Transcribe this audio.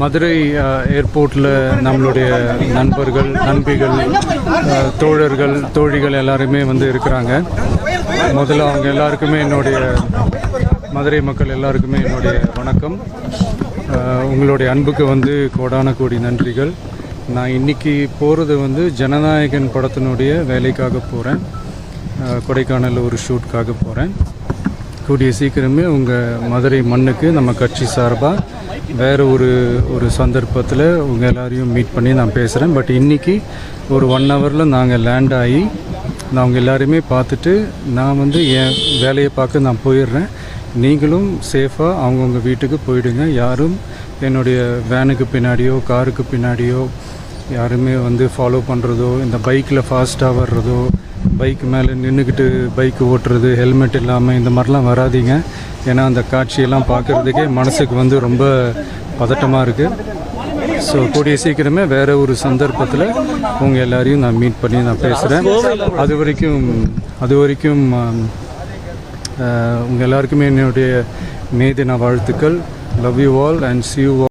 மதுரை ஏர்போர்ட்டில் நம்மளுடைய நண்பர்கள், நண்பிகள், தோழர்கள், தோழிகள் எல்லாருமே வந்து இருக்கிறாங்க. முதல்ல அவங்க எல்லாருக்குமே என்னுடைய மதுரை மக்கள் எல்லாருக்குமே என்னுடைய வணக்கம். உங்களுடைய அன்புக்கு வந்து கோடான கோடி நன்றிகள். நான் இன்றைக்கி போகிறது வந்து ஜனநாயகன் படத்தினுடைய வேலைக்காக போகிறேன். கொடைக்கானல் ஒரு ஷூட்காக போகிறேன். கூடிய சீக்கிரமே உங்கள் மதுரை மண்ணுக்கு நம்ம கட்சி சார்பாக வேறு ஒரு சந்தர்ப்பத்தில் உங்கள் எல்லாரையும் மீட் பண்ணி நான் பேசுகிறேன். பட் இன்றைக்கி ஒரு 1 ஹவரில் நாங்கள் லேண்ட் ஆகி நான் அவங்க எல்லாருமே பார்த்துட்டு நான் வந்து என் வேலையை பார்க்க நான் போயிடுறேன். நீங்களும் சேஃபாக அவங்கவுங்க வீட்டுக்கு போயிடுங்க. யாரும் என்னுடைய வேனுக்கு பின்னாடியோ காருக்கு பின்னாடியோ யாருமே வந்து ஃபாலோ பண்ணுறதோ, இந்த பைக்கில் ஃபாஸ்ட்டாக வர்றதோ, பைக் மேலே நின்றுக்கிட்டு பைக்கு ஓட்டுறது, ஹெல்மெட் இல்லாமல் இந்த மாதிரிலாம் வராதிங்க. ஏன்னா அந்த காட்சியெல்லாம் பார்க்குறதுக்கே மனசுக்கு வந்து ரொம்ப பதட்டமாக இருக்குது. ஸோ கூடிய சீக்கிரமே வேறு ஒரு சந்தர்ப்பத்தில் உங்கள் எல்லாரையும் நான் மீட் பண்ணி நான் பேசுகிறேன். அது வரைக்கும் உங்கள் எல்லாருக்குமே என்னுடைய மே தின வாழ்த்துக்கள். Love you all and see you all.